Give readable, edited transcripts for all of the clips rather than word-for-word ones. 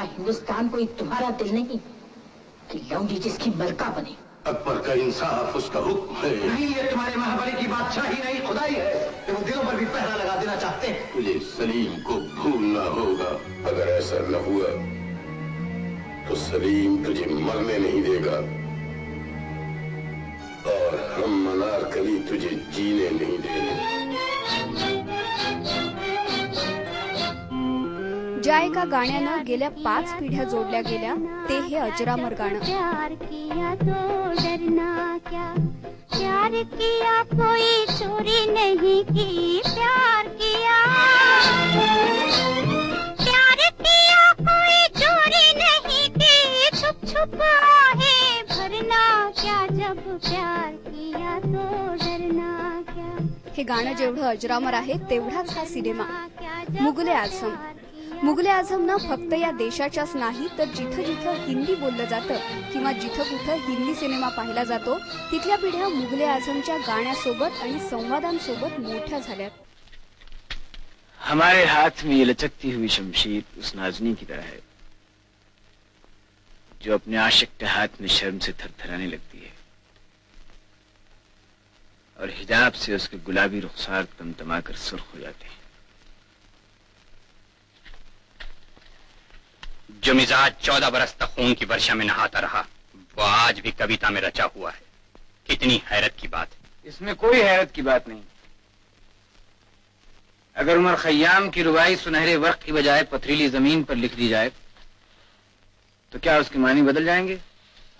हिंदुस्तान कोई तुम्हारा दिल नहीं कि लौंडी जिसकी मलका बने। अकबर का इंसाफ उसका हुक्म है। नहीं, ये तुम्हारे महाबली की बादशाही नहीं, खुदाई है कि वो दिलों पर भी पहरा लगा देना चाहते हैं। तुझे सलीम को भूलना होगा। अगर ऐसा न हुआ तो सलीम तुझे मरने नहीं देगा और हम अनारकली तुझे जीने नहीं देंगे। ज्या एका गाण्यानं गेल्या 5 पिढ्या जोडल्या गेल्या ते हे अजरामर गाणं। प्यार किया तो डरना क्या, प्यार किया कोई चोरी नहीं की, प्यार किया कोई चोरी नहीं की, छुप छुप आहें भरना क्या, जब प्यार किया तो डरना क्या। हे गाणं जेवढं अजरामर आहे तेवढाच हा सिनेमा मुगले आझम। मुगले आझमनं फक्त या देशाच्याच नाही तर जिथं जिथं हिंदी बोललं जातं किंवा जिथं कुठं हिंदी सिनेमा पाहिला जातो तिथल्या पिढ्या मुगले आझमच्या गाण्यासोबत आणि संवादांसोबत मोठ्या झाल्यात। हमारे हाथ में ये लचकती हुई शमशीर उस नाज़नीन की तरह है जो अपने आशिक के हाथ में शर्म से थरथराने लगती है और हिजाब से उसके गुलाबी रुखसार तमतमाकर सुर्ख हो जाते हैं। जो मिजाज 14 बरस तक खून की वर्षा में नहाता रहा वो आज भी कविता में रचा हुआ है। कितनी हैरत की बात है। इसमें कोई हैरत की बात नहीं। अगर उमर खयाम की रुबाई सुनहरे वक्त की बजाय पथरीली जमीन पर लिख दी जाए तो क्या उसके मानी बदल जाएंगे?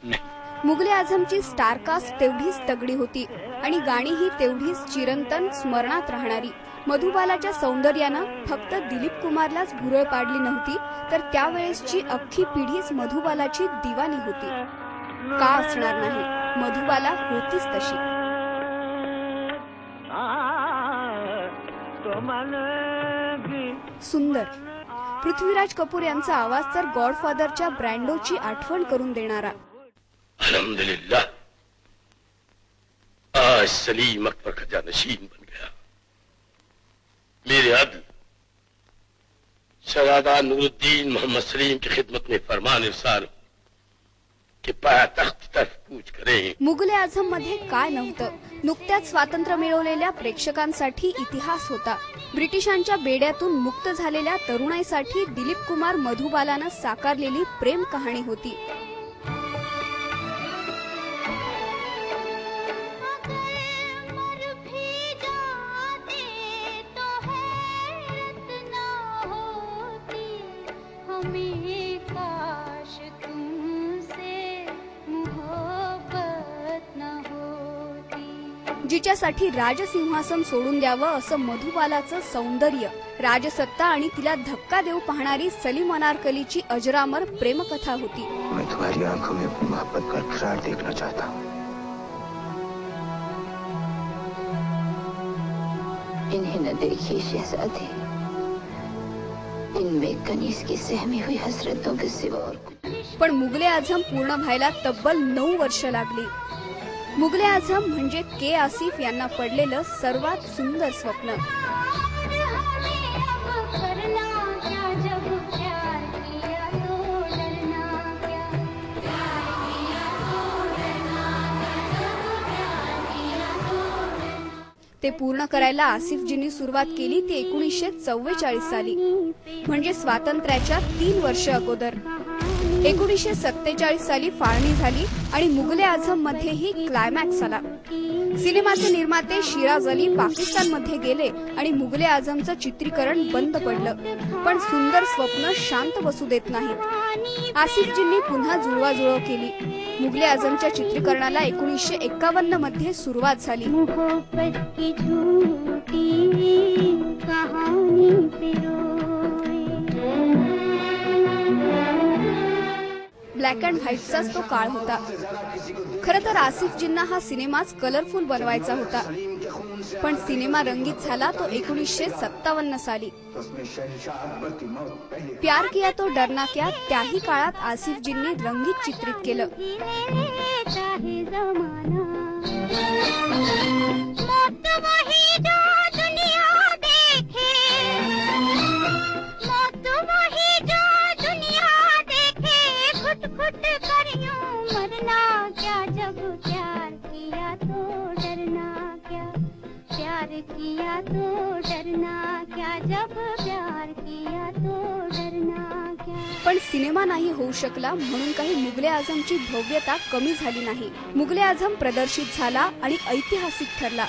नहीं। मुगले आझमची स्टारकास्ट तेवढीच तगडी होती आणि गाणीही तेवढीच चिरंतन स्मरणात राहणारी। मधुबालाच्या सौंदर्यानं फक्त दिलीप कुमारलाच भुरळ पाडली नव्हती तर त्यावेळेसची अख्खी पिढीच मधुबालाची दिवानी होती। का असणार नाही, मधुबाला होतीच तशी। सुंदर पृथ्वीराज कपूर यांचा आवाज तर गॉडफादरच्या ब्रँडोची आठवण करून देणारा। अल्हम्दुलिल्लाह, आज सलीम अकबर का जानशीन बन गया। मेरे अदल शहजादा नूरुद्दीन मोहम्मद सलीम की खिदमत में फरमान इरसाल कि पाया तख्त तरफ कूच करें। मुगले आझम मध्ये काय नव्हतं? नुकत्याच स्वातंत्र्य मिळवलेल्या प्रेक्षकांसाठी इतिहास होता। ब्रिटिशांच्या बेड्यातून मुक्त झालेल्या तरुणाईसाठी दिलीप कुमार मधुबालानं साकारलेली प्रेम कहाणी होती। जिच्यासाठी राजसिंहासन सोडून द्यावं असं मधुबालाचं सौंदर्य, राजसत्ता आणि तिला धक्का देऊ पाहणारी सलीम अनारकलीची अजरामर प्रेमकथा होती। मैं तुम्हारी आंखों में अपनी मोहब्बत का इकरार देखना चाहता हूँ। इन्हें न देखिए शहजादे, इनमें कनीज की सहमी हुई हसरतों के सिवा और पण मुगले आझम पूर्ण व्हायला तब्बल 9 वर्ष लागली। मुगले आझम म्हणजे के आसिफ यांना पडलेलं सर्वात सुंदर स्वप्न। ते पूर्ण करायला आसिफजींनी सुरुवात केली ती 1944 साली, म्हणजे स्वातंत्र्याच्या 3 वर्ष अगोदर। 1947 साली फाळणी झाली आणि मुगले आझम मध्येही क्लायमॅक्स आला। सिनेमाचे निर्माते शिराज अली पाकिस्तानमध्ये गेले आणि मुगले आझमचं चित्रीकरण बंद पडलं, पण सुंदर स्वप्न शांत बसू देत नाहीत। आसिफजींनी पुन्हा जुळवाजुळव केली। मुगले आझमच्या चित्रीकरणाला 1951 मध्ये सुरुवात झाली। ब्लॅक अँड व्हाईटचाच तो काळ होता। खरं तर आसिफजींना हा सिनेमाच कलरफुल बनवायचा होता, पण सिनेमा रंगीत झाला तो 1957 साली। प्यार किया तो डरना क्या त्याही काळात आसिफजींनी रंगीत चित्रित केलं। किया तो डरना क्या, जब प्यार किया तो डरना क्या। पण सिनेमा नाही होऊ शकला म्हणून काही मुगले आझमची भव्यता कमी झाली नाही. मुगले आझम प्रदर्शित झाला आणि ऐतिहासिक ठरला.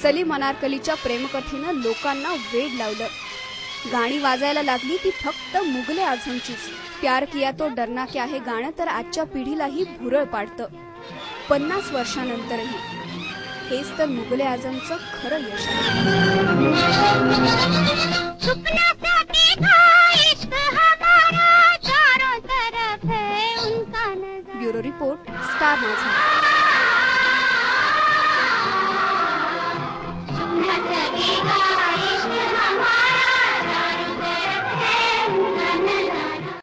सलीम अनारकलीच्या प्रेमकथेनं लोकांना वेड लावलं. गाणी वाजायला लागली ती फक्त मुगले आझमचीच. प्यार किया तो डरना क्या हे गाणं तर आजच्या पिढीलाही भुरळ पाडतं. 50 वर्षानंतरही हेच तर मुगले आझमचं खरं यश आहे. ब्युरो रिपोर्ट, स्टार माझा.